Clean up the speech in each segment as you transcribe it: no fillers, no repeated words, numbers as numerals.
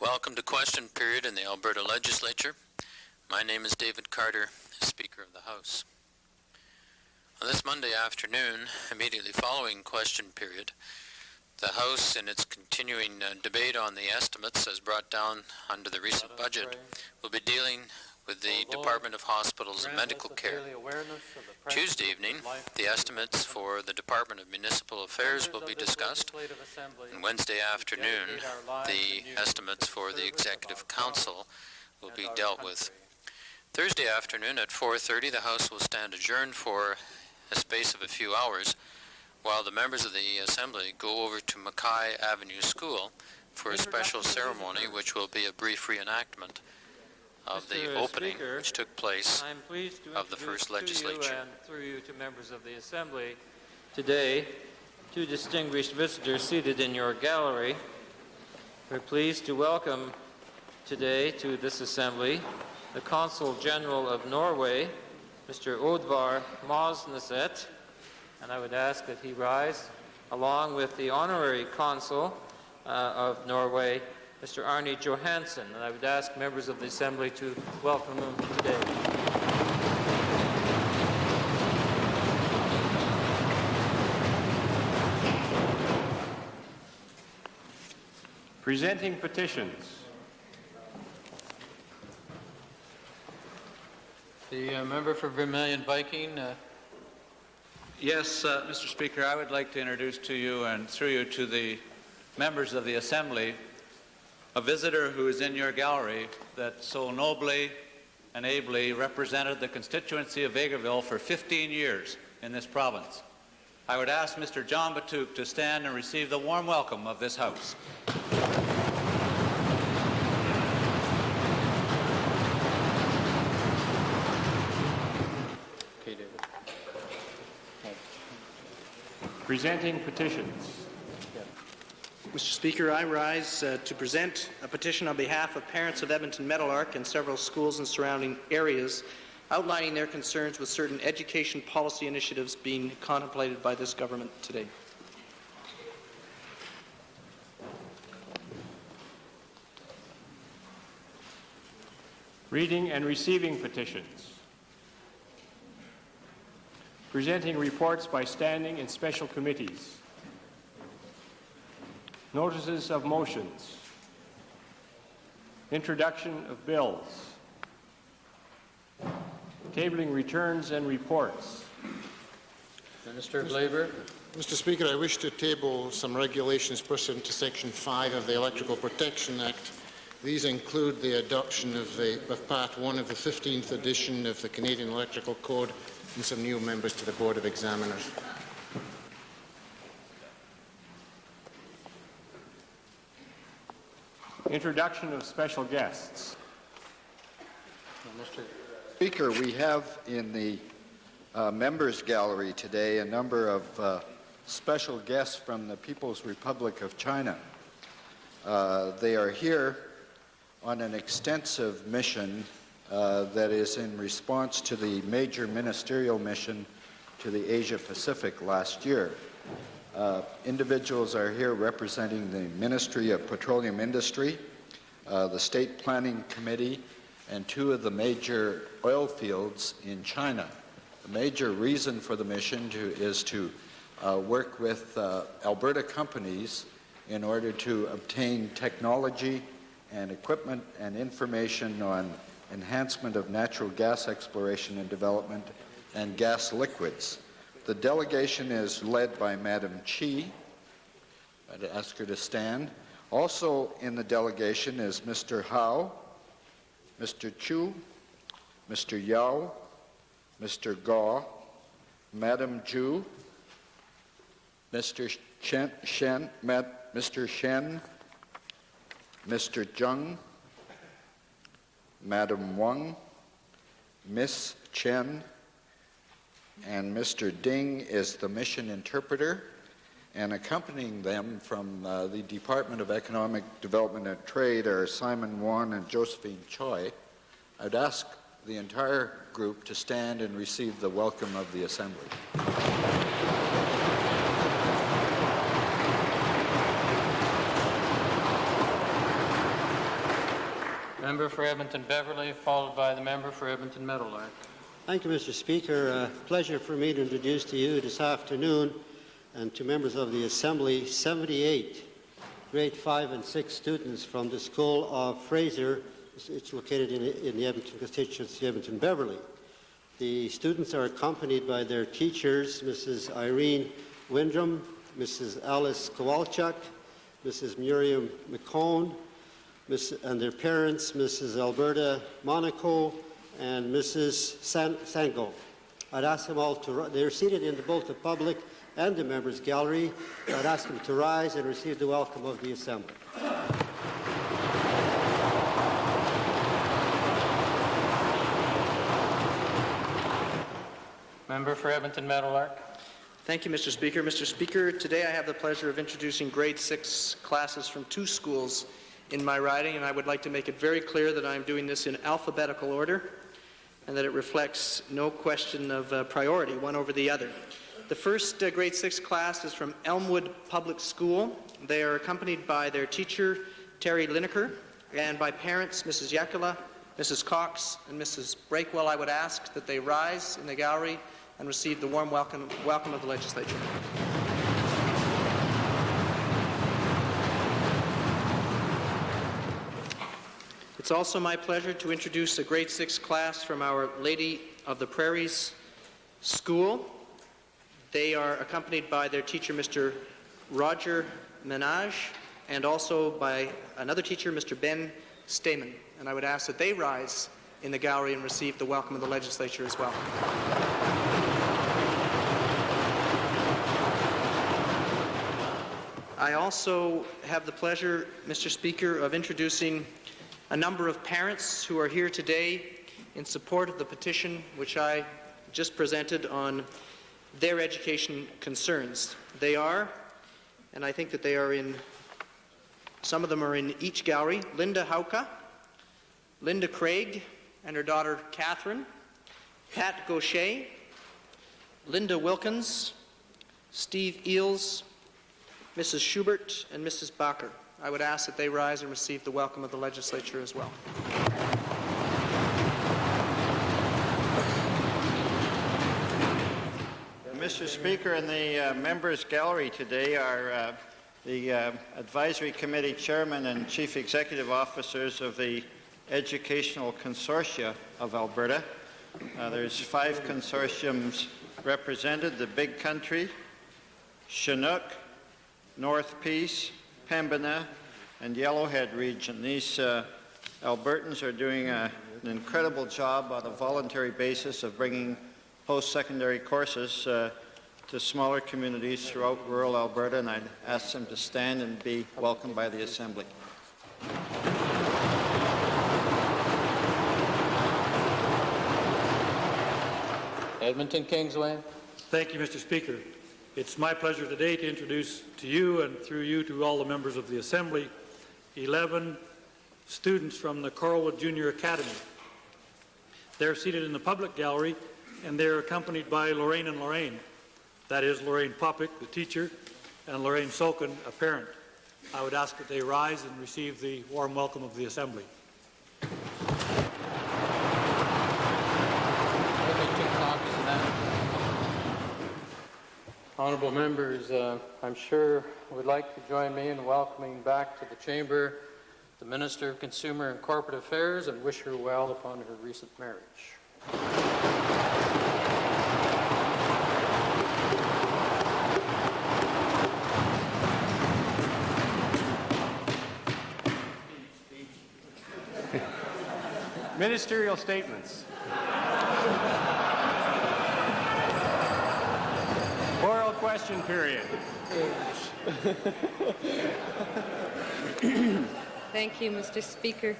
Welcome to question period in the Alberta Legislature. My name is David Carter, Speaker of the House. On this Monday afternoon, immediately following question period, the House, in its continuing debate on the estimates as brought down under the recent budget, will be dealing with the Department of Hospitals and Medical Care. Tuesday evening, the estimates for the Department of Municipal Affairs will be discussed, and Wednesday afternoon, the estimates for the Executive Council will be dealt with. Thursday afternoon at 4:30, the House will stand adjourned for a space of a few hours, while the members of the Assembly go over to Mackay Avenue School for a special ceremony, which will be a brief reenactment of the opening which took place of the first legislature. And through you to members of the Assembly today, two distinguished visitors seated in your gallery. We're pleased to welcome today to this Assembly the Consul General of Norway, Mr. Oddvar Mosneset, and I would ask that he rise, along with the Honorary Consul of Norway, Mr. Arne Johansen, and I would ask members of the Assembly to welcome him today. Presenting petitions. The member for Vermilion Viking. Yes, Mr. Speaker, I would like to introduce to you and through you to the members of the Assembly a visitor who is in your gallery that so nobly and ably represented the constituency of Vegreville for 15 years in this province. I would ask Mr. John Batouk to stand and receive the warm welcome of this House. Okay, David. Presenting petitions. Mr. Speaker, I rise to present a petition on behalf of parents of Edmonton Meadowlark and several schools in surrounding areas outlining their concerns with certain education policy initiatives being contemplated by this government today. Reading and receiving petitions. Presenting reports by standing and special committees. Notices of motions. Introduction of bills. Tabling returns and reports. Minister of Labour. Mr. Speaker, I wish to table some regulations pursuant to Section 5 of the Electrical Protection Act. These include the adoption of Part 1 of the 15th edition of the Canadian Electrical Code and some new members to the Board of Examiners. Introduction of special guests. Mr. Speaker, we have in the members gallery today a number of special guests from the People's Republic of China. They are here on an extensive mission that is in response to the major ministerial mission to the Asia Pacific last year. Individuals are here representing the Ministry of Petroleum Industry, the State Planning Committee, and two of the major oil fields in China. The major reason for the mission is to work with Alberta companies in order to obtain technology and equipment and information on enhancement of natural gas exploration and development and gas liquids. The delegation is led by Madam Chi. I'd ask her to stand. Also in the delegation is Mr. Hao, Mr. Chu, Mr. Yao, Mr. Gaw, Madam Zhu, Mr. Shen, Mr. Zheng, Madam Wang, Miss Chen, and Mr. Ding is the mission interpreter, and accompanying them from the Department of Economic Development and Trade are Simon Wan and Josephine Choi. I'd ask the entire group to stand and receive the welcome of the Assembly. Member for Edmonton Beverley, followed by the member for Edmonton Meadowlark. Thank you, Mr. Speaker. Pleasure for me to introduce to you this afternoon and to members of the Assembly 78 grade 5 and 6 students from the School of Fraser. It's located in the Edmonton constituency, Edmonton Beverley. The students are accompanied by their teachers, Mrs. Irene Windrum, Mrs. Alice Kowalchuk, Mrs. Miriam McCone, and their parents, Mrs. Alberta Monaco and Mrs. Sango. I'd ask them all to, they're seated in both the public and the members' gallery. I'd ask them to rise and receive the welcome of the Assembly. Member for Edmonton Meadowlark. Thank you, Mr. Speaker. Mr. Speaker, today I have the pleasure of introducing grade 6 classes from 2 schools in my riding, and I would like to make it very clear that I'm doing this in alphabetical order and that it reflects no question of priority, one over the other. The first grade 6 class is from Elmwood Public School. They are accompanied by their teacher, Terry Lineker, and by parents, Mrs. Yakula, Mrs. Cox, and Mrs. Breakwell. I would ask that they rise in the gallery and receive the warm welcome of the legislature. It's also my pleasure to introduce a grade 6 class from Our Lady of the Prairies School. They are accompanied by their teacher, Mr. Roger Menage, and also by another teacher, Mr. Ben Stamen. And I would ask that they rise in the gallery and receive the welcome of the legislature as well. I also have the pleasure, Mr. Speaker, of introducing a number of parents who are here today in support of the petition which I just presented on their education concerns. They are, and I think that they are in, some of them are in each gallery, Linda Hauka, Linda Craig and her daughter Catherine, Pat Gaucher, Linda Wilkins, Steve Eels, Mrs. Schubert, and Mrs. Bacher. I would ask that they rise and receive the welcome of the legislature as well. Mr. Speaker, in the members' gallery today are the Advisory Committee Chairman and Chief Executive Officers of the Educational Consortia of Alberta. There's 5 consortiums represented: the Big Country, Chinook, North Peace, Pembina, and Yellowhead region. These Albertans are doing an incredible job on a voluntary basis of bringing post-secondary courses to smaller communities throughout rural Alberta, and I'd ask them to stand and be welcomed by the Assembly. Edmonton Kingsway. Thank you, Mr. Speaker. It's my pleasure today to introduce to you and through you to all the members of the Assembly 11 students from the Coralwood Junior Academy. They're seated in the public gallery and they're accompanied by Lorraine and Lorraine. That is Lorraine Popick, the teacher, and Lorraine Soken, a parent. I would ask that they rise and receive the warm welcome of the Assembly. Honourable members, I'm sure would like to join me in welcoming back to the Chamber the Minister of Consumer and Corporate Affairs and wish her well upon her recent marriage. Ministerial statements. Oral question period. Thank you, Mr. Speaker.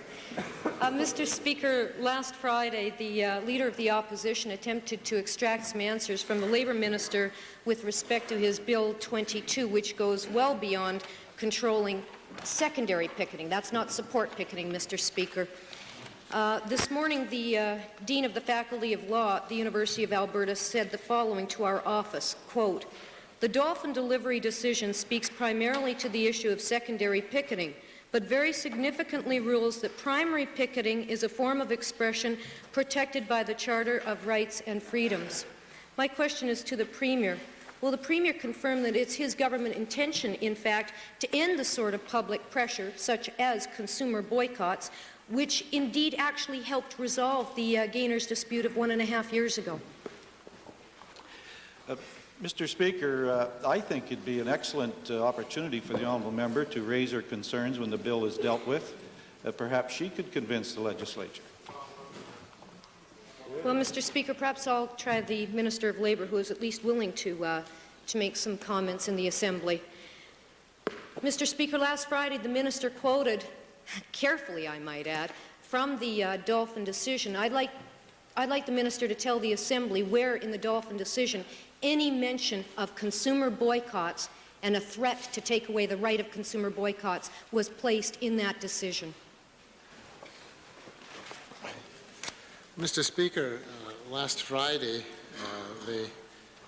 Mr. Speaker, last Friday, the Leader of the Opposition attempted to extract some answers from the Labour Minister with respect to his Bill 22, which goes well beyond controlling secondary picketing. That's not support picketing, Mr. Speaker. This morning, the Dean of the Faculty of Law at the University of Alberta said the following to our office, quote, "The dolphin delivery decision speaks primarily to the issue of secondary picketing, but very significantly rules that primary picketing is a form of expression protected by the Charter of Rights and Freedoms. My question is to the Premier. Will the Premier confirm that it's his government intention, in fact, to end the sort of public pressure, such as consumer boycotts, which indeed actually helped resolve the Gaynors dispute of 1.5 years ago? Mr. Speaker, I think it'd be an excellent opportunity for the honourable member to raise her concerns when the bill is dealt with. Perhaps she could convince the legislature. Well, Mr. Speaker, perhaps I'll try the Minister of Labour, who is at least willing to make some comments in the Assembly. Mr. Speaker, last Friday the Minister quoted, carefully I might add, from the Dolphin decision. I'd like the Minister to tell the Assembly where in the Dolphin decision any mention of consumer boycotts and a threat to take away the right of consumer boycotts was placed in that decision. Mr. Speaker, last Friday, the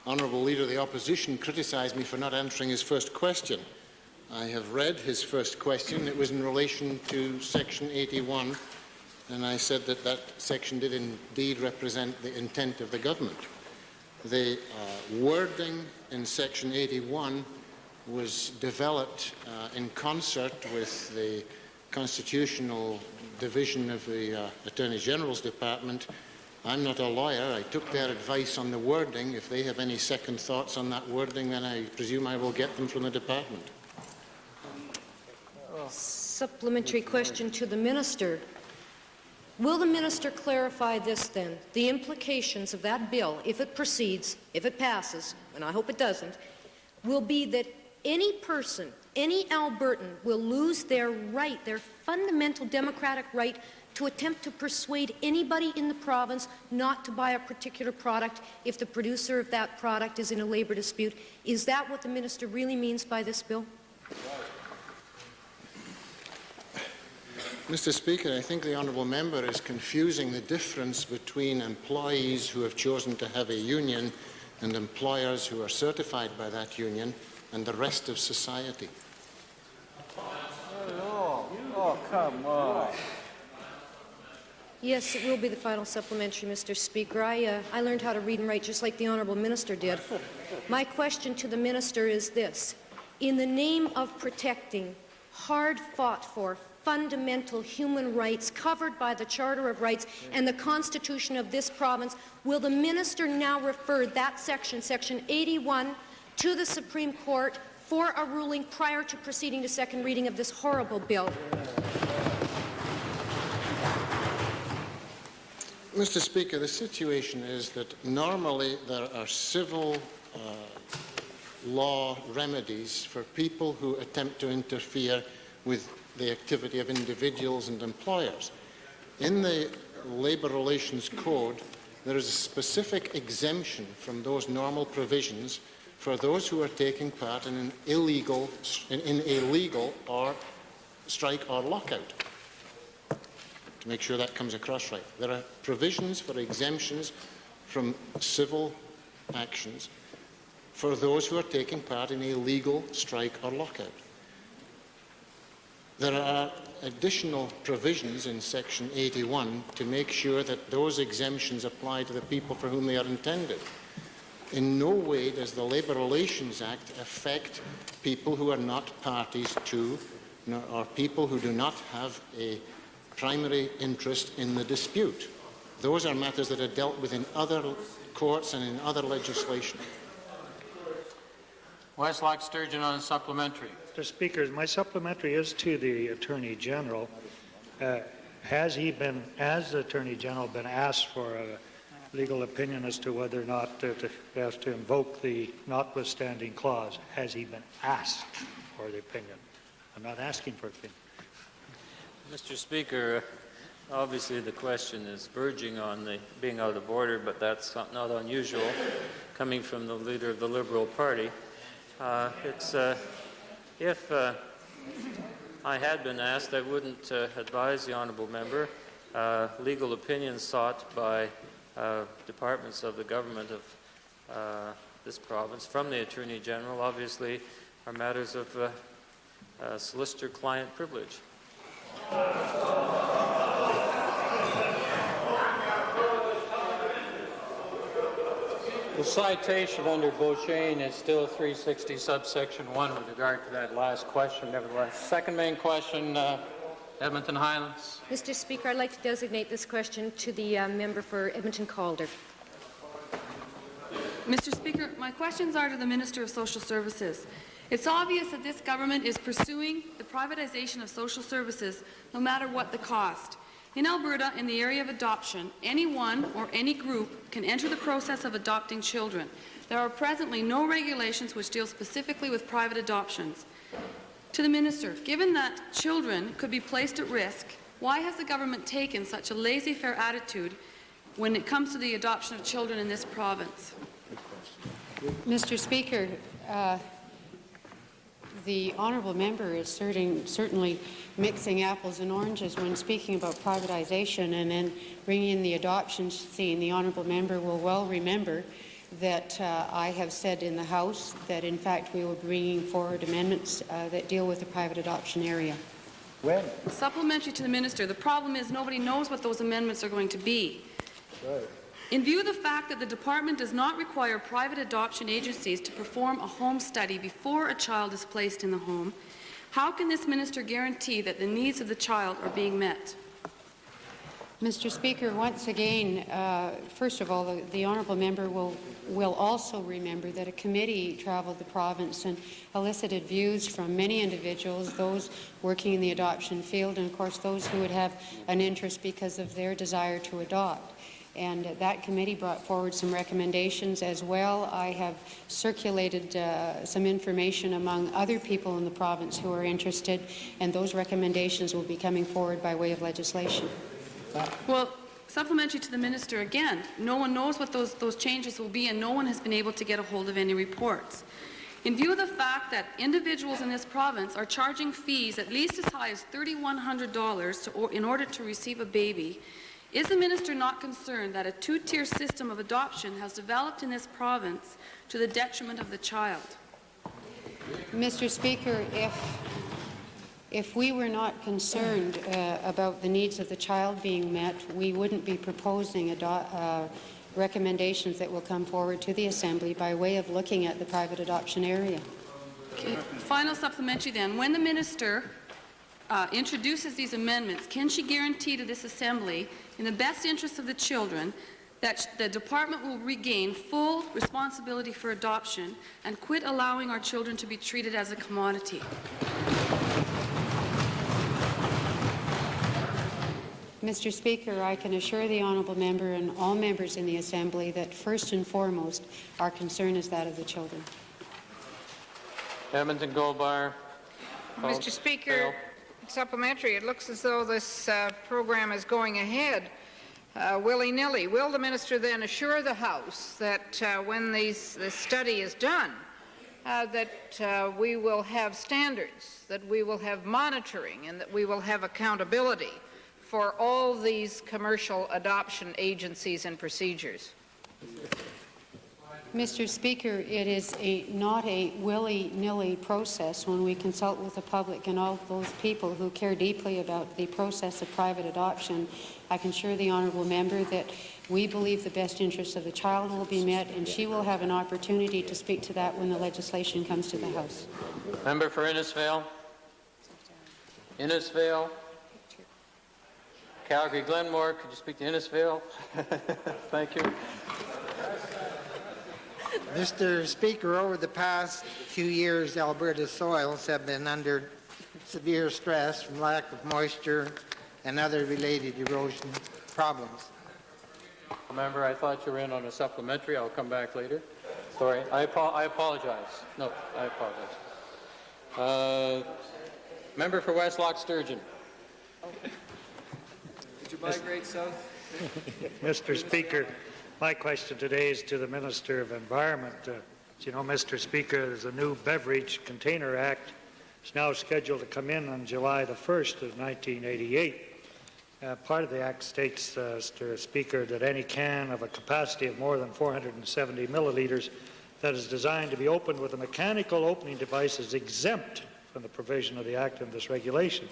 Honourable Leader of the Opposition criticised me for not answering his first question. I have read his first question. It was in relation to Section 81, and I said that that section did indeed represent the intent of the government. The wording in Section 81 was developed in concert with the Constitutional Division of the Attorney General's Department. I'm not a lawyer. I took their advice on the wording. If they have any second thoughts on that wording, then I presume I will get them from the department. Supplementary question to the Minister. Will the Minister clarify this then? The implications of that bill, if it proceeds, if it passes, and I hope it doesn't, will be that any person, any Albertan will lose their right, their fundamental democratic right to attempt to persuade anybody in the province not to buy a particular product if the producer of that product is in a labour dispute. Is that what the Minister really means by this bill? Mr. Speaker, I think the honourable member is confusing the difference between employees who have chosen to have a union and employers who are certified by that union and the rest of society. Oh, come on. Yes, it will be the final supplementary, Mr. Speaker. I learned how to read and write just like the Honourable Minister did. My question to the Minister is this. In the name of protecting hard-fought-for fundamental human rights covered by the Charter of Rights and the Constitution of this province, will the Minister now refer that section, Section 81, to the Supreme Court for a ruling prior to proceeding to second reading of this horrible bill? Mr. Speaker, the situation is that normally there are civil law remedies for people who attempt to interfere with the activity of individuals and employers. In the Labour Relations Code, there is a specific exemption from those normal provisions for those who are taking part in an illegal or strike or lockout. To make sure that comes across right. There are provisions for exemptions from civil actions for those who are taking part in a legal strike or lockout. There are additional provisions in Section 81 to make sure that those exemptions apply to the people for whom they are intended. In no way does the Labour Relations Act affect people who are not parties to, or people who do not have a primary interest in the dispute. Those are matters that are dealt with in other courts and in other legislation. Westlock Sturgeon on a supplementary. Mr. Speaker, my supplementary is to the Attorney General. Has the Attorney General, been asked for a legal opinion as to whether or not to have to invoke the notwithstanding clause? Has he been asked for the opinion? I'm not asking for opinion. Mr. Speaker, obviously the question is verging on the being out of order, but that's not unusual coming from the leader of the Liberal Party. If I had been asked, I wouldn't advise the honourable member. Legal opinions sought by departments of the government of this province from the Attorney General obviously are matters of solicitor-client privilege. The citation under Beauchesne is still 360 subsection 1 with regard to that last question, nevertheless. Second main question, Edmonton Highlands. Mr. Speaker, I'd like to designate this question to the member for Edmonton Calder. Mr. Speaker, my questions are to the Minister of Social Services. It's obvious that this government is pursuing the privatization of social services no matter what the cost. In Alberta, in the area of adoption, anyone or any group can enter the process of adopting children. There are presently no regulations which deal specifically with private adoptions. To the Minister, given that children could be placed at risk, why has the government taken such a laissez-faire attitude when it comes to the adoption of children in this province? Mr. Speaker, the honourable member is certainly mixing apples and oranges when speaking about privatization and then bringing in the adoption scene. The honourable member will well remember that I have said in the House that, in fact, we were bringing forward amendments that deal with the private adoption area. When? Supplementary to the Minister, the problem is nobody knows what those amendments are going to be. Right. In view of the fact that the Department does not require private adoption agencies to perform a home study before a child is placed in the home, how can this Minister guarantee that the needs of the child are being met? Mr. Speaker, once again, first of all, the honourable member will also remember that a committee travelled the province and elicited views from many individuals, those working in the adoption field, and of course those who would have an interest because of their desire to adopt. And that committee brought forward some recommendations as well. I have circulated some information among other people in the province who are interested, and those recommendations will be coming forward by way of legislation. Well, supplementary to the Minister again, no one knows what those changes will be, and no one has been able to get a hold of any reports. In view of the fact that individuals in this province are charging fees at least as high as $3,100 in order to receive a baby, is the Minister not concerned that a two-tier system of adoption has developed in this province to the detriment of the child? Mr. Speaker, if we were not concerned about the needs of the child being met, we wouldn't be proposing recommendations that will come forward to the Assembly by way of looking at the private adoption area. Okay. Final supplementary then. When the Minister introduces these amendments, can she guarantee to this Assembly, in the best interest of the children, that the Department will regain full responsibility for adoption and quit allowing our children to be treated as a commodity? Mr. Speaker, I can assure the honourable member and all members in the Assembly that first and foremost our concern is that of the children. Edmonton Goldbar. Mr. Speaker, supplementary. It looks as though this program is going ahead willy-nilly. Will the Minister then assure the House that when this study is done, that we will have standards, that we will have monitoring, and that we will have accountability for all these commercial adoption agencies and procedures? Mr. Speaker, it is not a willy-nilly process when we consult with the public and all those people who care deeply about the process of private adoption. I can assure the honourable member that we believe the best interests of the child will be met, and she will have an opportunity to speak to that when the legislation comes to the House. Member for Innisfail. Innisfail. Calgary Glenmore, could you speak to Innisfail? Thank you. Mr. Speaker, over the past few years, Alberta's soils have been under severe stress from lack of moisture and other related erosion problems. Member, I thought you were in on a supplementary. I'll come back later. Sorry, I apologize. No, I apologize. Member for West Loch Sturgeon. Did you migrate south? Mr. Speaker, my question today is to the Minister of Environment. As you know, Mr. Speaker, there's a new Beverage Container Act. It's now scheduled to come in on July the 1st of 1988. Part of the Act states, Mr. Speaker, that any can of a capacity of more than 470 millilitres that is designed to be opened with a mechanical opening device is exempt from the provision of the Act and this regulation.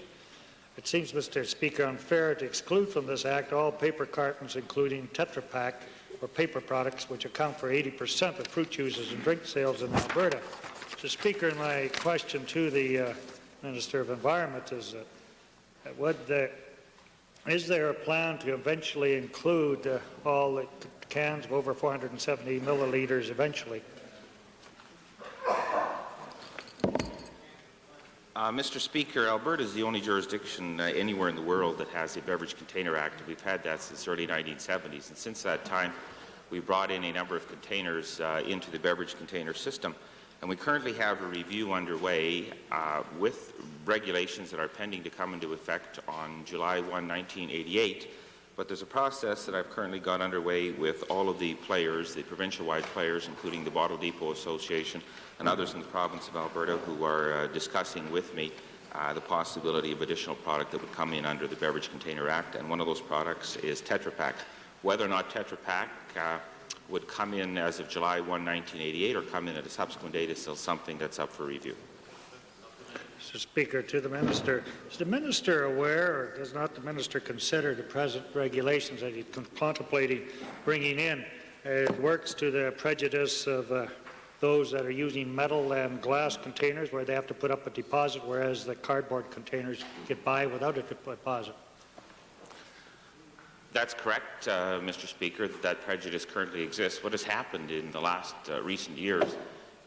It seems, Mr. Speaker, unfair to exclude from this Act all paper cartons, including Tetra Pak or paper products, which account for 80% of fruit juices and drink sales in Alberta. Mr. Speaker, my question to the Minister of Environment is, is there a plan to eventually include all the cans of over 470 milliliters eventually? Mr. Speaker, Alberta is the only jurisdiction anywhere in the world that has a Beverage Container Act. We've had that since the early 1970s, and since that time we brought in a number of containers into the beverage container system. And we currently have a review underway with regulations that are pending to come into effect on July 1, 1988. But there's a process that I've currently got underway with all of the players, the provincial-wide players, including the Bottle Depot Association and others in the province of Alberta, who are discussing with me the possibility of additional product that would come in under the Beverage Container Act, and one of those products is Tetra Pak. Whether or not Tetra Pak would come in as of July 1, 1988, or come in at a subsequent date is still something that's up for review. Mr. Speaker, to the Minister, is the Minister aware, or does not the Minister consider the present regulations that he's contemplating bringing in? It works to the prejudice of those that are using metal and glass containers where they have to put up a deposit, whereas the cardboard containers get by without a deposit. That's correct, Mr. Speaker, that prejudice currently exists. What has happened in the last recent years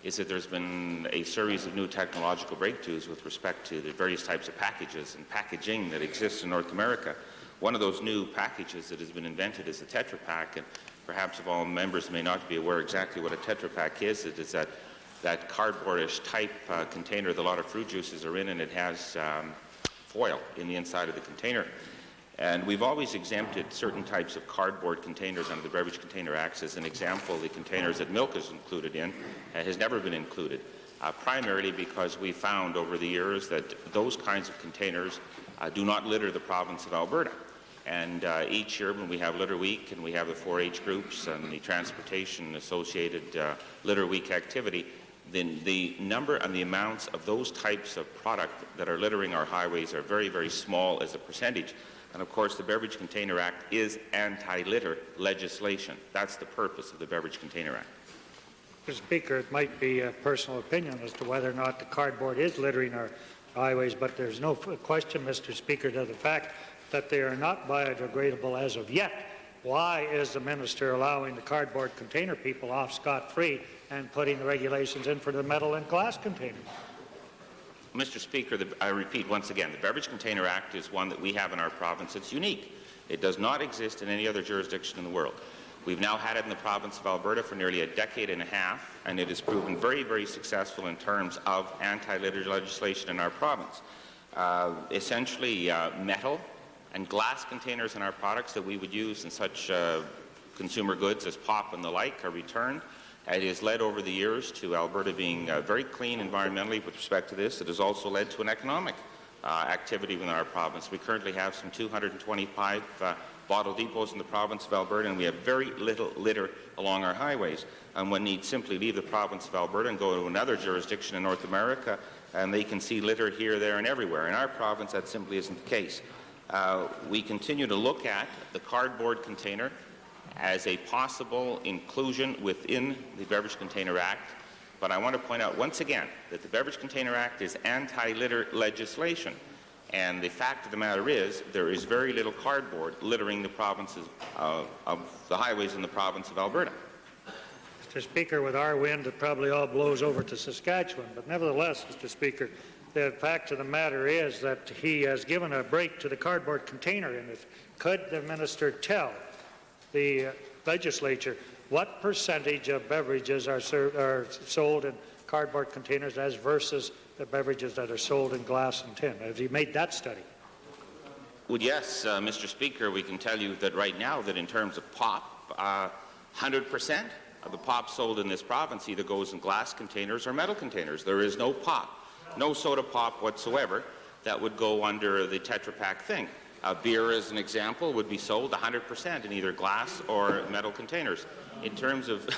is that there's been a series of new technological breakthroughs with respect to the various types of packages and packaging that exists in North America. One of those new packages that has been invented is the Tetra Pak, and perhaps of all members may not be aware exactly what a Tetra Pak is. It is that cardboardish type container that a lot of fruit juices are in, and it has foil in the inside of the container. And we've always exempted certain types of cardboard containers under the Beverage Container Act. As an example, the containers that milk is included in has never been included, primarily because we found over the years that those kinds of containers do not litter the province of Alberta. And each year when we have Litter Week and we have the 4-H groups and the transportation associated Litter Week activity, then the number and the amounts of those types of product that are littering our highways are very, very small as a percentage. And of course, the Beverage Container Act is anti-litter legislation. That's the purpose of the Beverage Container Act. Mr. Speaker, it might be a personal opinion as to whether or not the cardboard is littering our highways, but there's no question, Mr. Speaker, to the fact that they are not biodegradable as of yet. Why is the Minister allowing the cardboard container people off scot-free and putting the regulations in for the metal and glass containers? Mr. Speaker, I repeat once again, the Beverage Container Act is one that we have in our province. It's unique. It does not exist in any other jurisdiction in the world. We've now had it in the province of Alberta for nearly a decade and a half, and it has proven very, very successful in terms of anti-litter legislation in our province. Essentially, metal and glass containers in our products that we would use in such consumer goods as pop and the like are returned. It has led over the years to Alberta being very clean environmentally with respect to this. It has also led to an economic activity within our province. We currently have some 225 bottle depots in the province of Alberta, and we have very little litter along our highways. And one need simply leave the province of Alberta and go to another jurisdiction in North America, and they can see litter here, there, and everywhere. In our province, that simply isn't the case. We continue to look at the cardboard container as a possible inclusion within the Beverage Container Act. But I want to point out once again that the Beverage Container Act is anti-litter legislation. And the fact of the matter is there is very little cardboard littering the provinces of the highways in the province of Alberta. Mr. Speaker, with our wind, it probably all blows over to Saskatchewan. But nevertheless, Mr. Speaker, the fact of the matter is that he has given a break to the cardboard container in it. Could the Minister tell the legislature what percentage of beverages are sold in cardboard containers as versus the beverages that are sold in glass and tin? Have you made that study? Well, yes, Mr. Speaker, we can tell you that right now that in terms of pop, 100% of the pop sold in this province either goes in glass containers or metal containers. There is no pop, no soda pop whatsoever that would go under the Tetra Pak thing. Beer, as an example, would be sold 100% in either glass or metal containers. In terms of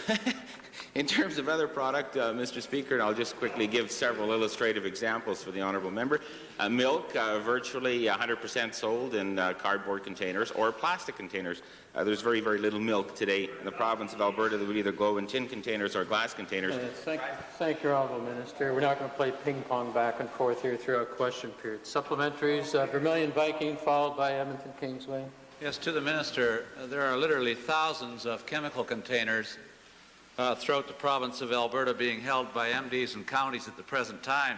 In terms of other product, Mr. Speaker, and I'll just quickly give several illustrative examples for the honourable member. Milk, virtually 100% sold in cardboard containers or plastic containers. There's very, very little milk today in the province of Alberta that would either go in tin containers or glass containers. Thank you, Honourable Minister. We're not going to play ping-pong back and forth here throughout question period. Supplementaries, Vermilion Viking, followed by Edmonton Kingsway. Yes, to the Minister, there are literally thousands of chemical containers throughout the province of Alberta being held by MDs and counties at the present time.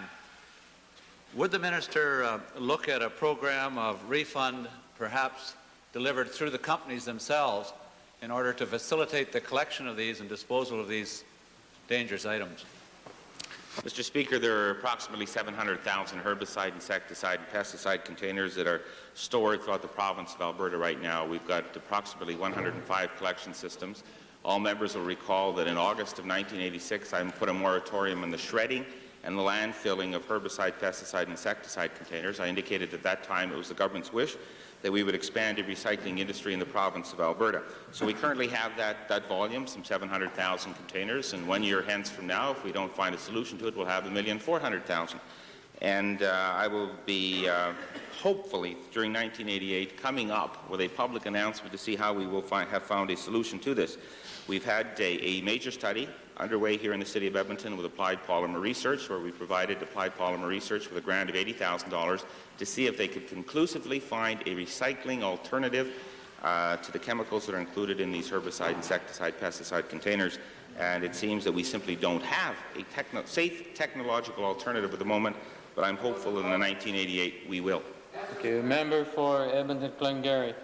Would the Minister look at a program of refund, perhaps delivered through the companies themselves, in order to facilitate the collection of these and disposal of these dangerous items? Mr. Speaker, there are approximately 700,000 herbicide, insecticide, and pesticide containers that are stored throughout the province of Alberta right now. We've got approximately 105 collection systems. All members will recall that in August of 1986, I put a moratorium on the shredding and the landfilling of herbicide, pesticide, and insecticide containers. I indicated at that time it was the government's wish that we would expand the recycling industry in the province of Alberta. So we currently have that volume, some 700,000 containers, and 1 year hence from now, if we don't find a solution to it, we'll have 1,400,000. And I will be hopefully during 1988 coming up with a public announcement to see how we will have found a solution to this. We've had a major study underway here in the city of Edmonton with Applied Polymer Research, where we provided Applied Polymer Research with a grant of $80,000 to see if they could conclusively find a recycling alternative to the chemicals that are included in these herbicide, insecticide, pesticide containers. And it seems that we simply don't have a safe technological alternative at the moment, but I'm hopeful that in 1988 we will. Thank you. Member for Edmonton-Glengarry.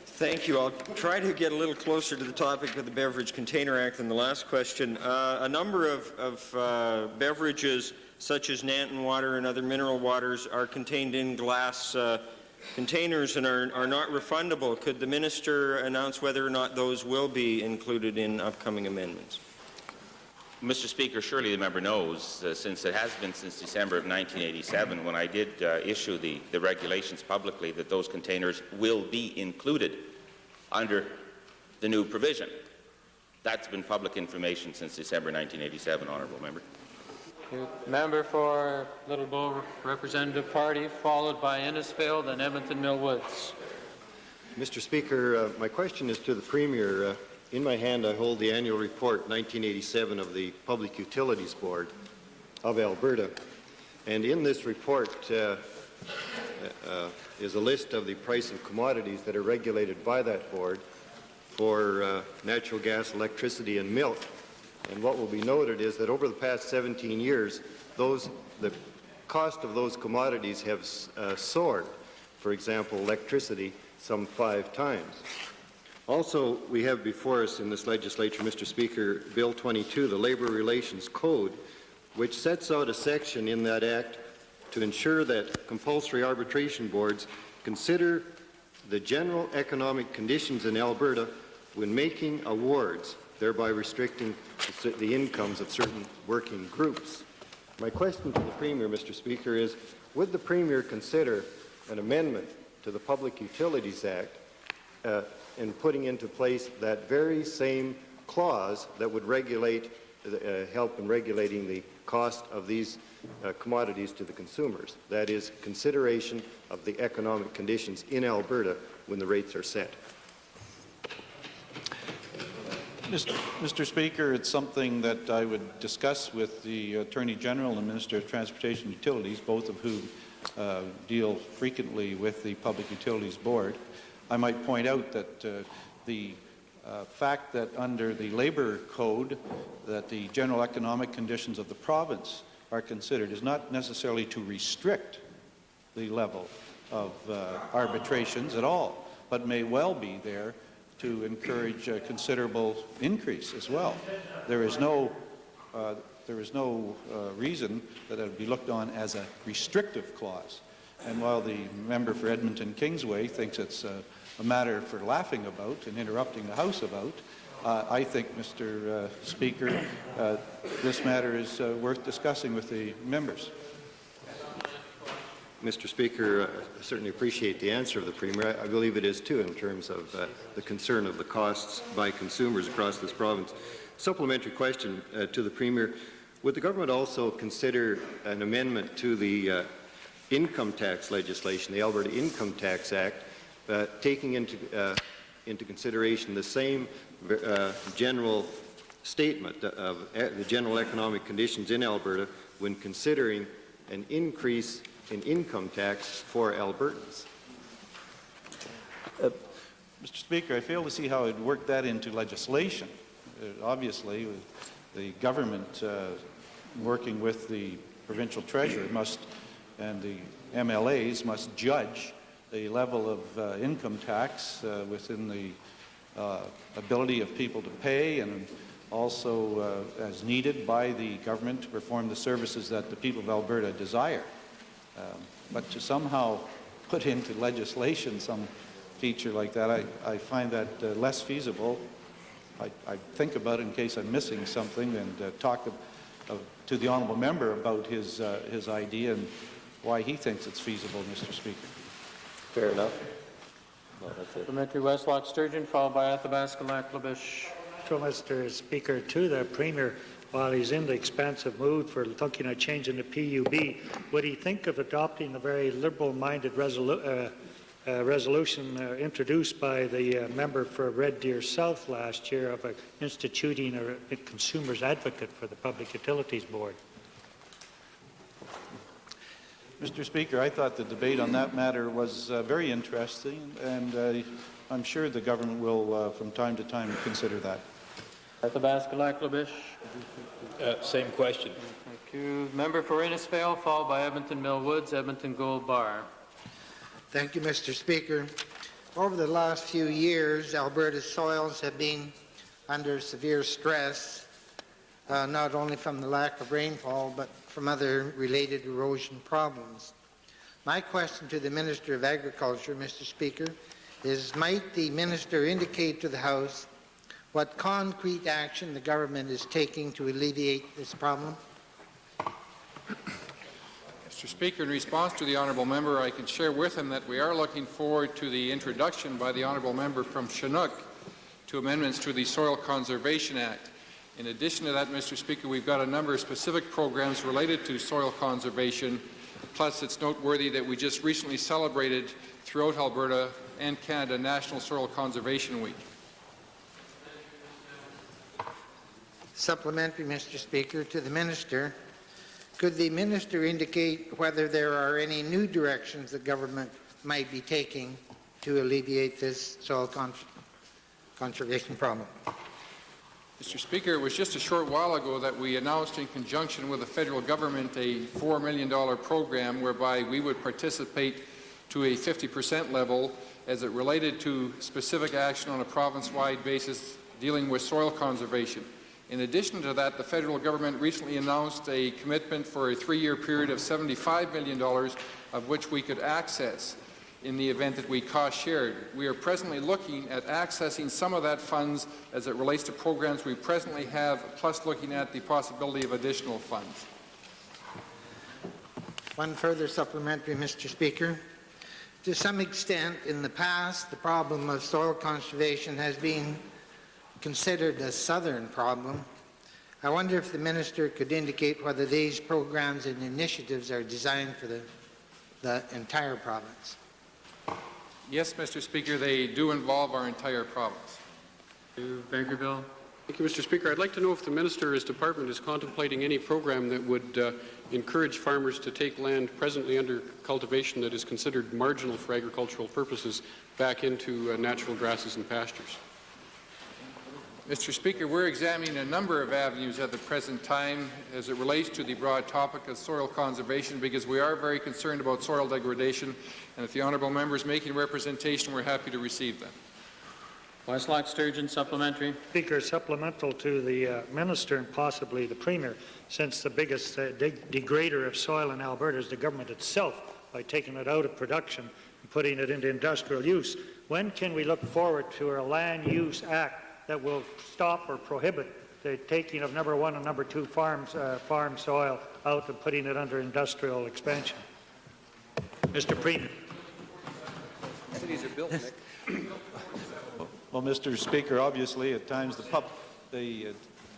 Thank you. I'll try to get a little closer to the topic of the Beverage Container Act than the last question. A number of beverages, such as Nanton water and other mineral waters, are contained in glass containers and are not refundable. Could the minister announce whether or not those will be included in upcoming amendments? Mr. Speaker, surely the member knows, since it has been since December of 1987, when I did issue the regulations publicly, that those containers will be included under the new provision. That's been public information since December 1987, honourable member. Member for Little Bow Representative Party, followed by Innisfail, then Edmonton Mill Woods. Mr. Speaker, my question is to the Premier. In my hand, I hold the annual report 1987 of the Public Utilities Board of Alberta. And in this report is a list of the price of commodities that are regulated by that board for natural gas, electricity, and milk. And what will be noted is that over the past 17 years, the cost of those commodities have soared. For example, electricity some 5 times. Also, we have before us in this legislature, Mr. Speaker, Bill 22, the Labour Relations Code, which sets out a section in that act to ensure that compulsory arbitration boards consider the general economic conditions in Alberta when making awards, thereby restricting the incomes of certain working groups. My question to the Premier, Mr. Speaker, is would the Premier consider an amendment to the Public Utilities Act in putting into place that very same clause that would regulate, help in regulating the cost of these commodities to the consumers? That is, consideration of the economic conditions in Alberta when the rates are set. Mr. Speaker, it's something that I would discuss with the Attorney General and Minister of Transportation and Utilities, both of whom deal frequently with the Public Utilities Board. I might point out that the fact that under the Labour Code that the general economic conditions of the province are considered is not necessarily to restrict the level of arbitrations at all, but may well be there to encourage a considerable increase as well. There is no reason that it would be looked on as a restrictive clause. And while the member for Edmonton Kingsway thinks it's a matter for laughing about and interrupting the House about, I think, Mr. Speaker, this matter is worth discussing with the members. Mr. Speaker, I certainly appreciate the answer of the Premier. I believe it is too, in terms of the concern of the costs by consumers across this province. Supplementary question to the Premier. Would the government also consider an amendment to the income tax legislation, the Alberta Income Tax Act, taking into consideration the same general statement of the general economic conditions in Alberta when considering an increase in income tax for Albertans? Mr. Speaker, I fail to see how it worked that into legislation. Obviously, the government working with the provincial treasurer and the MLAs must judge the level of income tax within the ability of people to pay, and also as needed by the government to perform the services that the people of Alberta desire. But to somehow put into legislation some feature like that, I find that less feasible. I think about it in case I'm missing something, and talk to the honourable member about his idea and why he thinks it's feasible, Mr. Speaker. Fair enough. No, that's it. Supplementary Westlock Sturgeon, followed by Athabasca Lac-La-Biche. So, Mr. Speaker, to the Premier, while he's in the expansive mood for looking at changing the PUB, would he think of adopting a very liberal-minded resolution introduced by the member for Red Deer South last year of instituting a consumer's advocate for the Public Utilities Board? Mr. Speaker, I thought the debate on that matter was very interesting, and I'm sure the government will, from time to time, consider that. Athabasca Lac-La-Biche. Same question. Thank you. Member for Innisfail, followed by Edmonton Mill Woods, Edmonton Gold Bar. Thank you, Mr. Speaker. Over the last few years, Alberta's soils have been under severe stress, not only from the lack of rainfall, but from other related erosion problems. My question to the Minister of Agriculture, Mr. Speaker, is might the Minister indicate to the House what concrete action the government is taking to alleviate this problem? Mr. Speaker, in response to the honourable member, I can share with him that we are looking forward to the introduction by the honourable member from Chinook to amendments to the Soil Conservation Act. In addition to that, Mr. Speaker, we've got a number of specific programs related to soil conservation. Plus, it's noteworthy that we just recently celebrated throughout Alberta and Canada National Soil Conservation Week. Supplementary, Mr. Speaker, to the Minister. Could the Minister indicate whether there are any new directions the government might be taking to alleviate this soil conservation problem? Mr. Speaker, it was just a short while ago that we announced in conjunction with the federal government a $4 million program whereby we would participate to a 50% level as it related to specific action on a province-wide basis dealing with soil conservation. In addition to that, the federal government recently announced a commitment for a 3-year period of $75 million, of which we could access in the event that we cost-shared. We are presently looking at accessing some of that funds as it relates to programs we presently have, plus looking at the possibility of additional funds. One further supplementary, Mr. Speaker. To some extent, in the past, the problem of soil conservation has been considered a southern problem. I wonder if the Minister could indicate whether these programs and initiatives are designed for the entire province. Yes, Mr. Speaker, they do involve our entire province. Bankerville. Thank you, Mr. Speaker. I'd like to know if the Minister's department is contemplating any program that would encourage farmers to take land presently under cultivation that is considered marginal for agricultural purposes back into natural grasses and pastures. Mr. Speaker, we're examining a number of avenues at the present time as it relates to the broad topic of soil conservation because we are very concerned about soil degradation, and if the honourable member is making representation, we're happy to receive them. Westlock Sturgeon, supplementary. Speaker, supplemental to the Minister and possibly the Premier, since the biggest degrader of soil in Alberta is the government itself by taking it out of production and putting it into industrial use. When can we look forward to a land use act that will stop or prohibit the taking of number 1 and number 2 farm soil out and putting it under industrial expansion? Mr. Preenan. Cities are built, Nick. Well, Mr. Speaker, obviously, at times the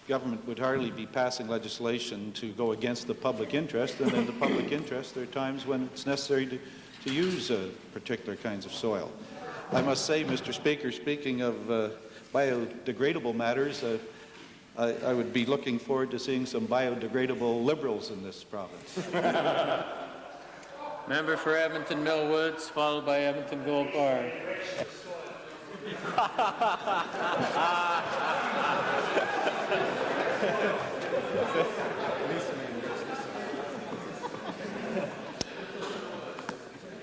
government would hardly be passing legislation to go against the public interest, and in the public interest, there are times when it's necessary to use particular kinds of soil. I must say, Mr. Speaker, speaking of biodegradable matters, I would be looking forward to seeing some biodegradable liberals in this province. Member for Edmonton Millwoods, followed by Edmonton Gold Bar.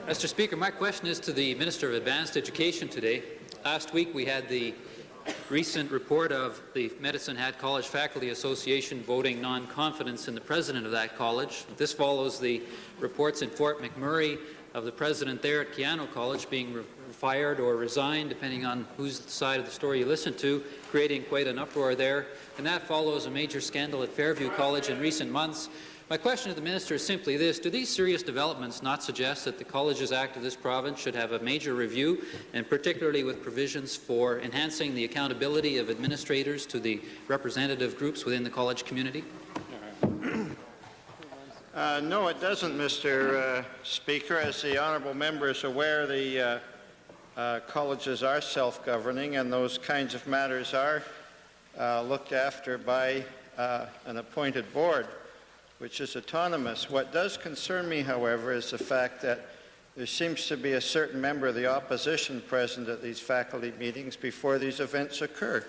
Mr. Speaker, my question is to the Minister of Advanced Education today. Last week we had the recent report of the Medicine Hat College Faculty Association voting non-confidence in the president of that college. This follows the reports in Fort McMurray of the president there at Keano College being fired or resigned, depending on whose side of the story you listen to, creating quite an uproar there. And that follows a major scandal at Fairview College in recent months. My question to the Minister is simply this: do these serious developments not suggest that the Colleges Act of this province should have a major review, and particularly with provisions for enhancing the accountability of administrators to the representative groups within the college community? No, it doesn't, Mr. Speaker. As the honourable member is aware, the colleges are self-governing, and those kinds of matters are looked after by an appointed board, which is autonomous. What does concern me, however, is the fact that there seems to be a certain member of the opposition present at these faculty meetings before these events occur.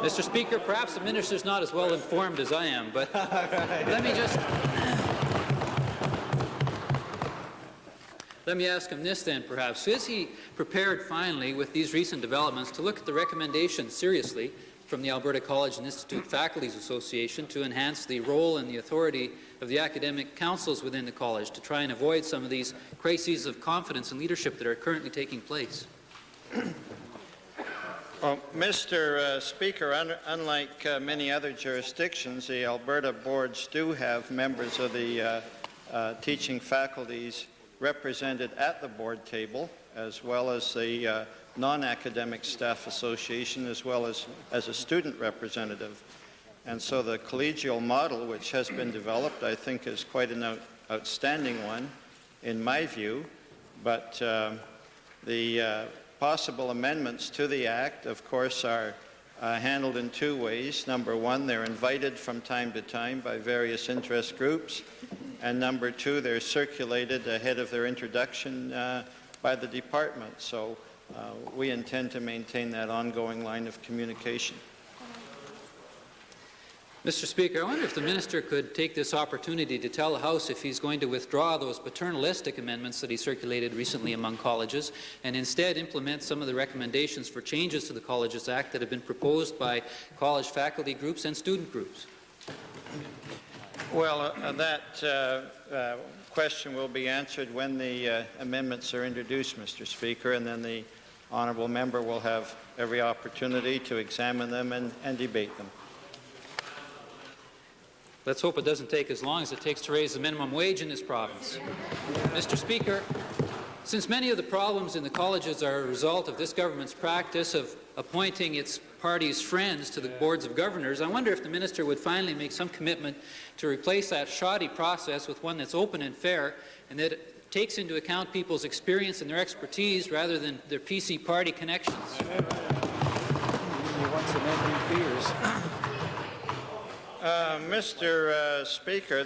Mr. Speaker, perhaps the Minister is not as well informed as I am, but let me ask him this then, perhaps. Is he prepared finally, with these recent developments, to look at the recommendations seriously from the Alberta College and Institute Faculties Association to enhance the role and the authority of the academic councils within the college to try and avoid some of these crises of confidence and leadership that are currently taking place? Well, Mr. Speaker, unlike many other jurisdictions, the Alberta boards do have members of the teaching faculties represented at the board table, as well as the non-academic staff association, as well as a student representative. And so the collegial model which has been developed, I think, is quite an outstanding one in my view. But the possible amendments to the Act, of course, are handled in two ways. Number one, they're invited from time to time by various interest groups. And number two, they're circulated ahead of their introduction by the department. So we intend to maintain that ongoing line of communication. Mr. Speaker, I wonder if the Minister could take this opportunity to tell the House if he's going to withdraw those paternalistic amendments that he circulated recently among colleges and instead implement some of the recommendations for changes to the Colleges Act that have been proposed by college faculty groups and student groups. Well, that question will be answered when the amendments are introduced, Mr. Speaker, and then the honourable member will have every opportunity to examine them and debate them. Let's hope it doesn't take as long as it takes to raise the minimum wage in this province. Mr. Speaker, since many of the problems in the colleges are a result of this government's practice of appointing its party's friends to the boards of governors, I wonder if the Minister would finally make some commitment to replace that shoddy process with one that's open and fair and that takes into account people's experience and their expertise rather than their PC party connections. Mr. Speaker,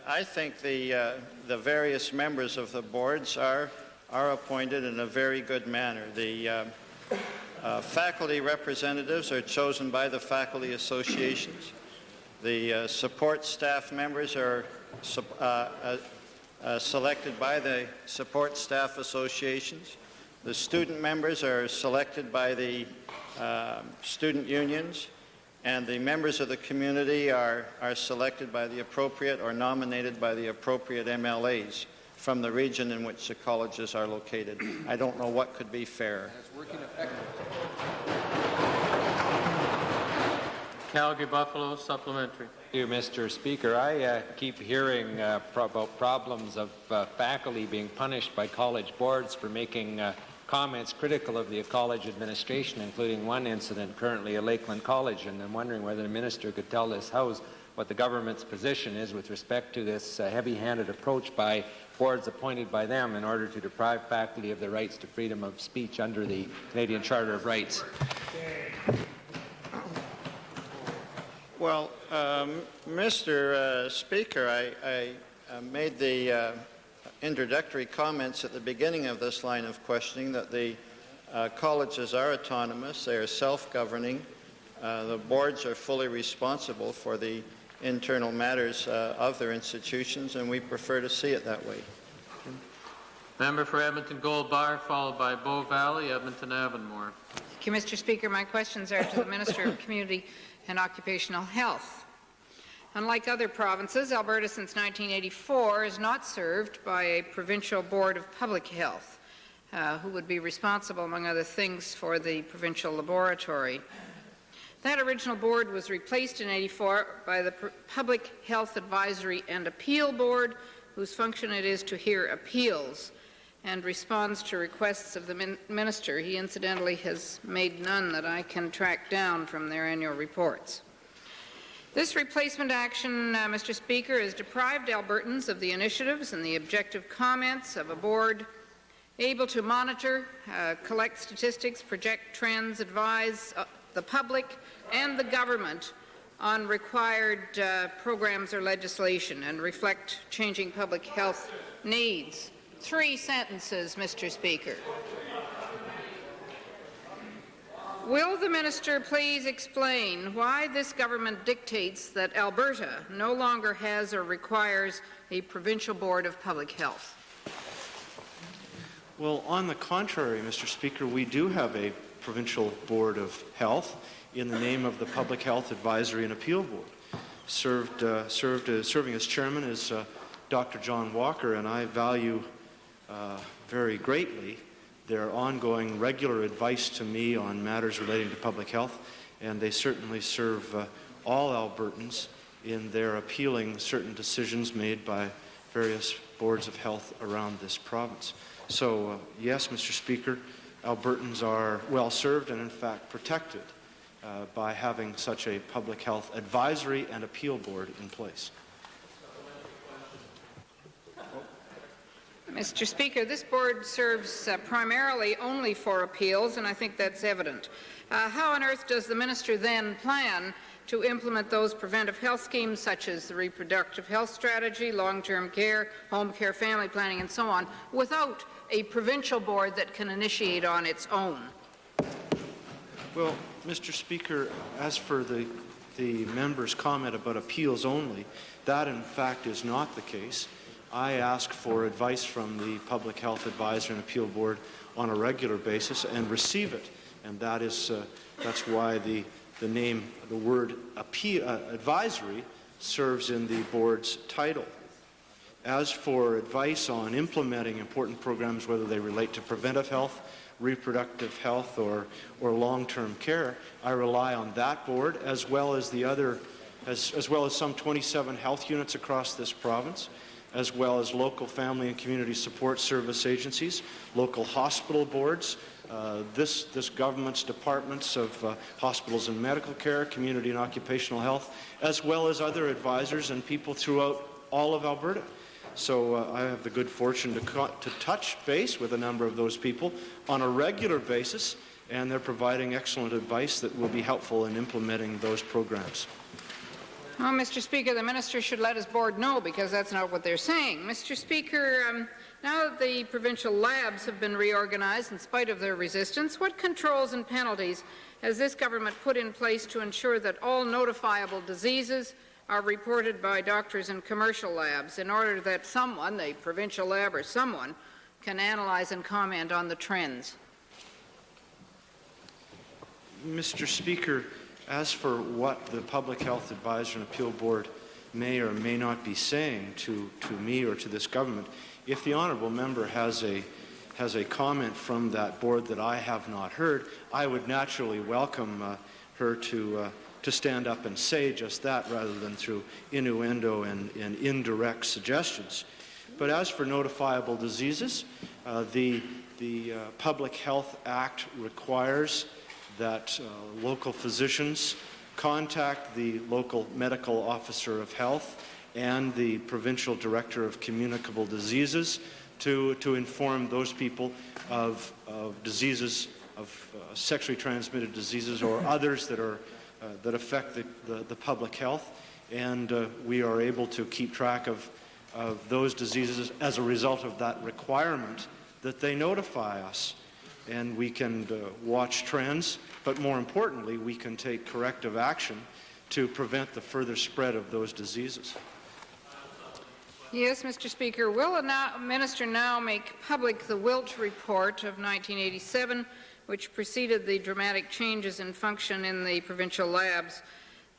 I think the various members of the boards are appointed in a very good manner. The faculty representatives are chosen by the faculty associations. The support staff members are selected by the support staff associations. The student members are selected by the student unions. And the members of the community are selected by the appropriate or nominated by the appropriate MLAs from the region in which the colleges are located. I don't know what could be fairer. Calgary Buffalo, supplementary. you, Mr. Speaker. I keep hearing about problems of faculty being punished by college boards for making comments critical of the college administration, including one incident currently at Lakeland College, and I'm wondering whether the minister could tell this House what the government's position is with respect to this heavy-handed approach by boards appointed by them in order to deprive faculty of their rights to freedom of speech under the Canadian Charter of Rights. Well, Mr. Speaker, I made the introductory comments at the beginning of this line of questioning that the colleges are autonomous, they are self-governing, the boards are fully responsible for the internal matters of their institutions, and we prefer to see it that way. Member for Edmonton Gold Bar, followed by Bow Valley, Edmonton Avonmore. Thank you, Mr. Speaker. My questions are to the Minister of Community and Occupational Health. Unlike other provinces, Alberta since 1984 is not served by a provincial board of public health, who would be responsible, among other things, for the provincial laboratory. That original board was replaced in 1984 by the Public Health Advisory and Appeal Board, whose function it is to hear appeals and responds to requests of the minister. He incidentally has made none that I can track down from their annual reports. This replacement action, Mr. Speaker, has deprived Albertans of the initiatives and the objective comments of a board able to monitor, collect statistics, project trends, advise the public and the government on required programs or legislation and reflect changing public health needs. 3 sentences, Mr. Speaker. Will the minister please explain why this government dictates that Alberta no longer has or requires a provincial board of public health? Well, on the contrary, Mr. Speaker, we do have a provincial board of health in the name of the Public Health Advisory and Appeal Board. Serving as chairman is Dr. John Walker, and I value very greatly their ongoing regular advice to me on matters relating to public health, and they certainly serve all Albertans in their appealing certain decisions made by various boards of health around this province. So, yes, Mr. Speaker, Albertans are well served and in fact protected by having such a public health advisory and appeal board in place. Mr. Speaker, this board serves primarily only for appeals, and I think that's evident. How on earth does the minister then plan to implement those preventive health schemes such as the reproductive health strategy, long-term care, home care, family planning, and so on, without a provincial board that can initiate on its own? Well, Mr. Speaker, as for the member's comment about appeals only, that in fact is not the case. I ask for advice from the Public Health Advisory and Appeal Board on a regular basis and receive it, and that's why the word advisory serves in the board's title. As for advice on implementing important programs, whether they relate to preventive health, reproductive health, or long-term care, I rely on that board as well as as well as some 27 health units across this province, as well as local family and community support service agencies, local hospital boards, this government's departments of hospitals and medical care, community and occupational health, as well as other advisors and people throughout all of Alberta. So I have the good fortune to touch base with a number of those people on a regular basis, and they're providing excellent advice that will be helpful in implementing those programs. Well, Mr. Speaker, the minister should let his board know, because that's not what they're saying. Mr. Speaker, now that the provincial labs have been reorganized in spite of their resistance, what controls and penalties has this government put in place to ensure that all notifiable diseases are reported by doctors in commercial labs in order that someone, the provincial lab or someone, can analyze and comment on the trends? Mr. Speaker, as for what the Public Health Advisory and Appeal Board may or may not be saying to me or to this government, if the honourable member has a comment from that board that I have not heard, I would naturally welcome her to to stand up and say just that rather than through innuendo and indirect suggestions. But as for notifiable diseases, the Public Health Act requires that local physicians contact the local medical officer of health and the provincial director of communicable diseases to inform those people of diseases, of sexually transmitted diseases or others that affect the public health. And we are able to keep track of those diseases as a result of that requirement that they notify us. And we can watch trends, but more importantly, we can take corrective action to prevent the further spread of those diseases. Yes, Mr. Speaker. Will the Minister now make public the Wilt Report of 1987, which preceded the dramatic changes in function in the provincial labs?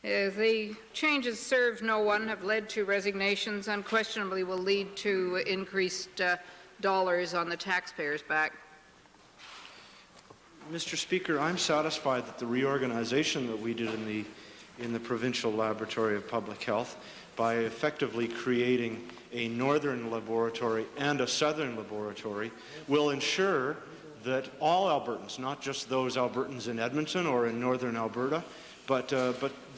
The changes serve no one, have led to resignations, unquestionably will lead to increased dollars on the taxpayers' back. Mr. Speaker, I'm satisfied that the reorganization that we did in the Provincial Laboratory of Public Health, by effectively creating a northern laboratory and a southern laboratory, will ensure that all Albertans, not just those Albertans in Edmonton or in northern Alberta, but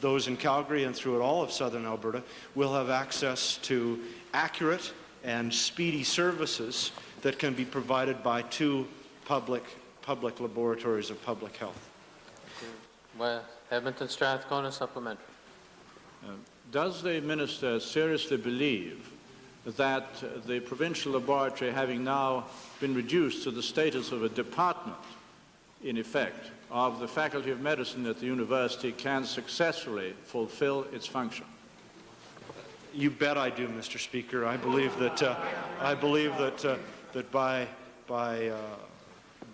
those in Calgary and throughout all of southern Alberta, will have access to accurate and speedy services that can be provided by two public laboratories of public health. Well, Edmonton Strathcona supplementary. Does the Minister seriously believe that the provincial laboratory, having now been reduced to the status of a department, in effect, of the Faculty of Medicine at the university, can successfully fulfill its function? You bet I do, Mr. Speaker. I believe that that by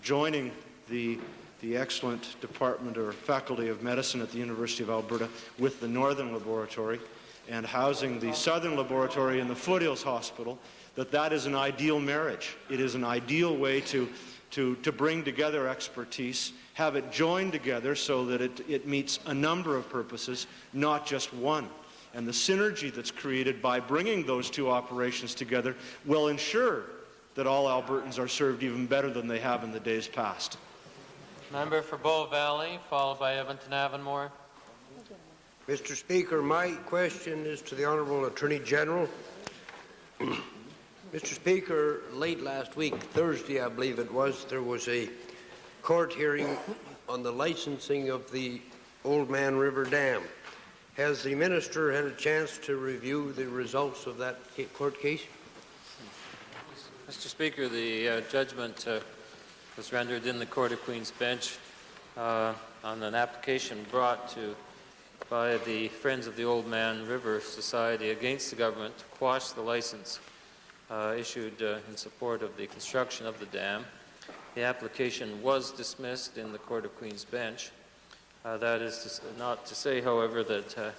joining the excellent department or Faculty of Medicine at the University of Alberta with the Northern Laboratory and housing the Southern Laboratory in the Foothills Hospital, that is an ideal marriage. It is an ideal way to bring together expertise, have it joined together so that it meets a number of purposes, not just one. And the synergy that's created by bringing those two operations together will ensure that all Albertans are served even better than they have in the days past. Member for Bow Valley, followed by Edmonton Avonmore. Mr. Speaker, my question is to the Honourable Attorney General. Mr. Speaker, late last week, Thursday I believe it was, there was a court hearing on the licensing of the Old Man River Dam. Has the Minister had a chance to review the results of that court case? Mr. Speaker, the judgment was rendered in the Court of Queen's Bench on an application brought by the Friends of the Old Man River Society against the government to quash the license issued in support of the construction of the dam. The application was dismissed in the Court of Queen's Bench. That is not to say, however, that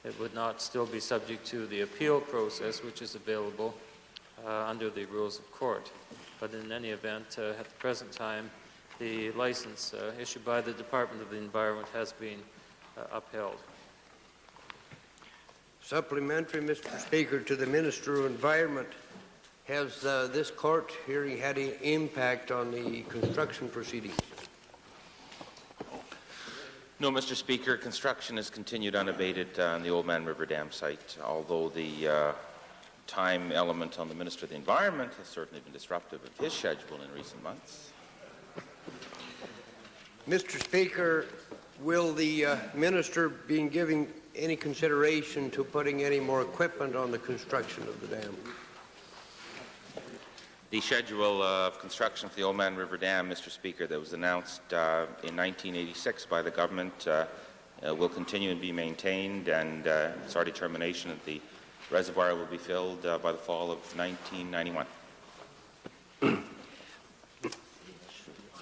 it would not still be subject to the appeal process, which is available under the rules of court. But in any event, at the present time, the license issued by the Department of the Environment has been upheld. Supplementary, Mr. Speaker, to the Minister of Environment. Has this court hearing had any impact on the construction proceedings? No, Mr. Speaker. Construction has continued unabated on the Old Man River Dam site, although the time element on the Minister of the Environment has certainly been disruptive of his schedule in recent months. Mr. Speaker, will the Minister be giving any consideration to putting any more equipment on the construction of the dam? The schedule of construction for the Old Man River Dam, Mr. Speaker, that was announced in 1986 by the government will continue and be maintained, and it's our determination that the reservoir will be filled by the fall of 1991.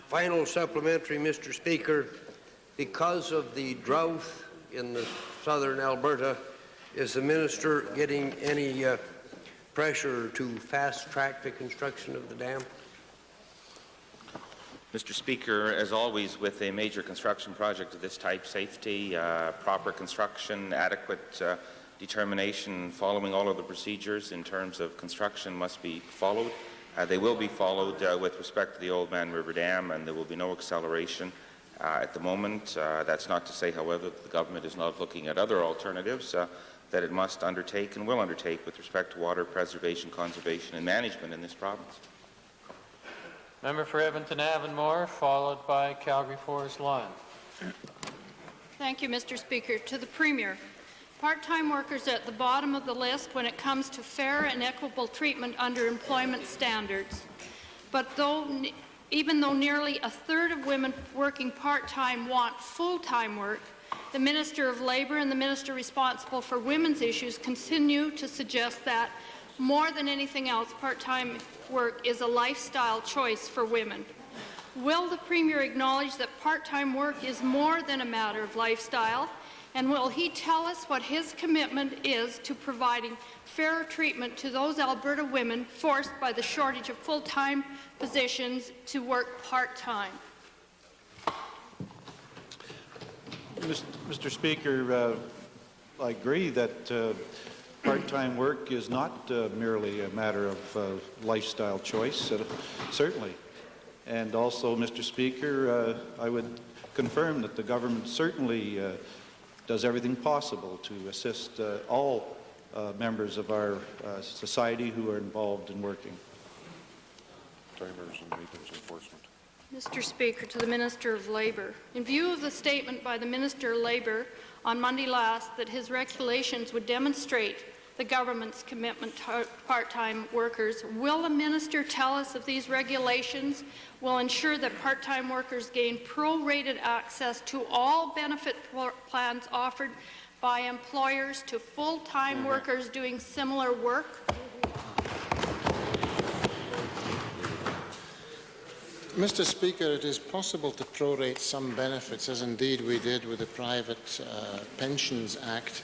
Final supplementary, Mr. Speaker. Because of the drought in the southern Alberta, is the Minister getting any pressure to fast-track the construction of the dam? Mr. Speaker, as always with a major construction project of this type, safety, proper construction, adequate determination, following all of the procedures in terms of construction must be followed. They will be followed with respect to the Old Man River Dam, and there will be no acceleration at the moment. That's not to say, however, that the government is not looking at other alternatives that it must undertake and will undertake with respect to water preservation, conservation and management in this province. Member for Edmonton Avonmore, followed by Calgary Forest Line. Thank you, Mr. Speaker. To the Premier, part-time workers are at the bottom of the list when it comes to fair and equitable treatment under employment standards. But even though nearly a third of women working part-time want full-time work, the Minister of Labour and the Minister responsible for women's issues continue to suggest that, more than anything else, part-time work is a lifestyle choice for women. Will the Premier acknowledge that part-time work is more than a matter of lifestyle, and will he tell us what his commitment is to providing fair treatment to those Alberta women forced by the shortage of full-time positions to work part-time? Mr. Speaker, I agree that part-time work is not merely a matter of lifestyle choice, certainly. And also, Mr. Speaker, I would confirm that the government certainly does everything possible to assist all members of our society who are involved in working. Mr. Speaker, to the Minister of Labour, in view of the statement by the Minister of Labour on Monday last that his regulations would demonstrate the government's commitment to part-time workers, will the Minister tell us if these regulations will ensure that part-time workers gain prorated access to all benefit plans offered by employers to full-time workers doing similar work? Mr. Speaker, it is possible to prorate some benefits, as indeed we did with the Private Pensions Act,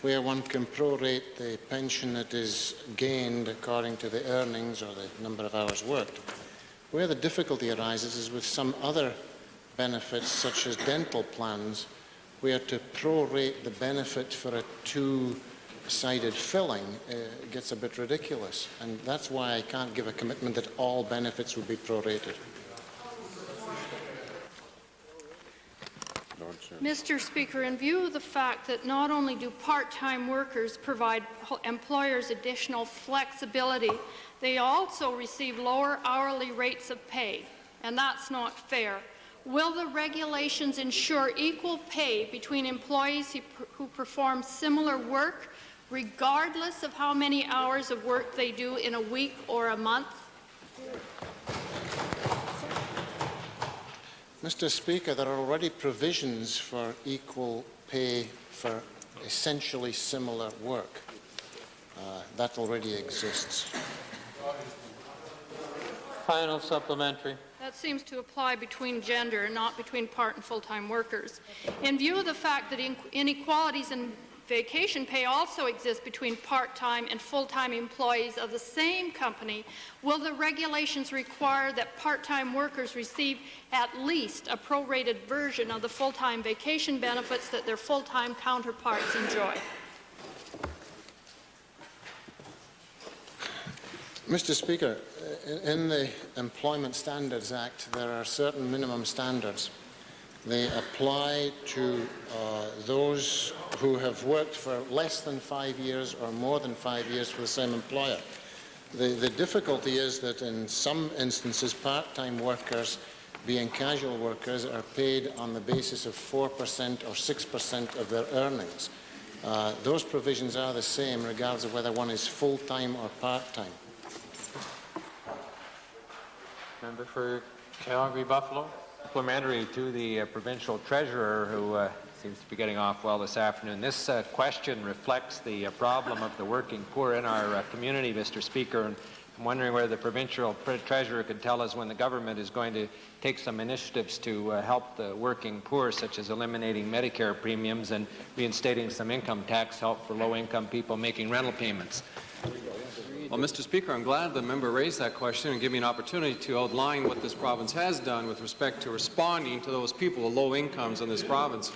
where one can prorate the pension that is gained according to the earnings or the number of hours worked. Where the difficulty arises is with some other benefits, such as dental plans, where to prorate the benefit for a two-sided filling gets a bit ridiculous, and that's why I can't give a commitment that all benefits will be prorated. Mr. Speaker, in view of the fact that not only do part-time workers provide employers additional flexibility, they also receive lower hourly rates of pay, and that's not fair. Will the regulations ensure equal pay between employees who perform similar work, regardless of how many hours of work they do in a week or a month? Mr. Speaker, there are already provisions for equal pay for essentially similar work. That already exists. Final supplementary. That seems to apply between gender and not between part and full-time workers. In view of the fact that inequalities in vacation pay also exist between part-time and full-time employees of the same company, will the regulations require that part-time workers receive at least a prorated version of the full-time vacation benefits that their full-time counterparts enjoy? Mr. Speaker, in the Employment Standards Act, there are certain minimum standards. They apply to those who have worked for less than 5 years or more than 5 years for the same employer. The difficulty is that in some instances, part-time workers, being casual workers, are paid on the basis of 4% or 6% of their earnings. Those provisions are the same regardless of whether one is full-time or part-time. Member for Calgary Buffalo. Supplementary to the provincial treasurer, who seems to be getting off well this afternoon. This question reflects the problem of the working poor in our community, Mr. Speaker. And I'm wondering whether the provincial treasurer could tell us when the government is going to take some initiatives to help the working poor, such as eliminating Medicare premiums and reinstating some income tax help for low-income people making rental payments. Well, Mr. Speaker, I'm glad the member raised that question and gave me an opportunity to outline what this province has done with respect to responding to those people with low incomes in this province.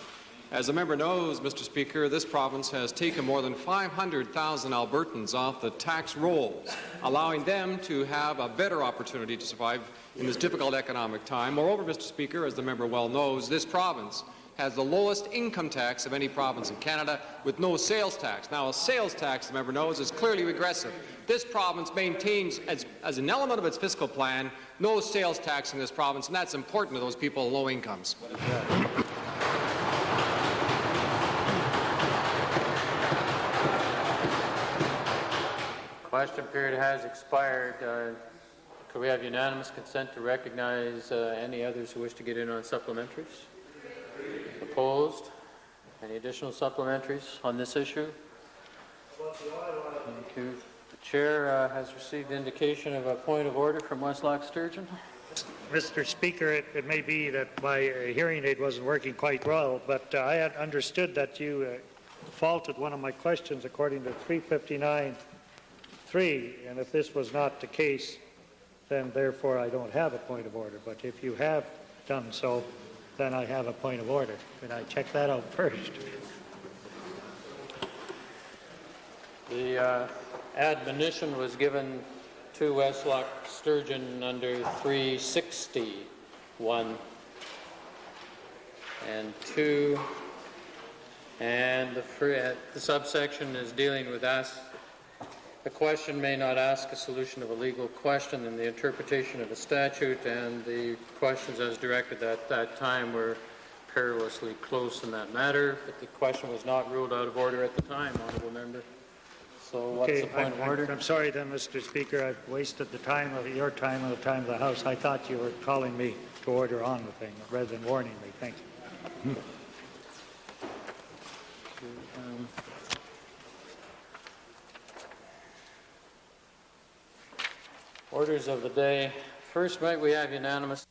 As the member knows, Mr. Speaker, this province has taken more than 500,000 Albertans off the tax rolls, allowing them to have a better opportunity to survive in this difficult economic time. Moreover, Mr. Speaker, as the member well knows, this province has the lowest income tax of any province in Canada with no sales tax. Now, a sales tax, the member knows, is clearly regressive. This province maintains, as an element of its fiscal plan, no sales tax in this province, and that's important to those people with low incomes. Question period has expired. Could we have unanimous consent to recognize any others who wish to get in on supplementaries? Opposed? Any additional supplementaries on this issue? Thank you. The chair has received indication of a point of order from Westlock Sturgeon. Mr. Speaker, it may be that my hearing aid wasn't working quite well, but I had understood that you faulted one of my questions according to 359.3, and if this was not the case, then therefore I don't have a point of order. But if you have done so, then I have a point of order. Could I check that out first? The admonition was given to Westlock Sturgeon under 360(1) and 2, and the subsection is dealing with the question may not ask a solution of a legal question in the interpretation of a statute, and the questions as directed at that time were perilously close in that matter, but the question was not ruled out of order at the time, honourable member. So what's the point of order? I'm sorry then, Mr. Speaker. I've wasted the time of your time and the time of the House. I thought you were calling me to order on the thing rather than warning me. Thank you. Orders of the day. First, might we have unanimous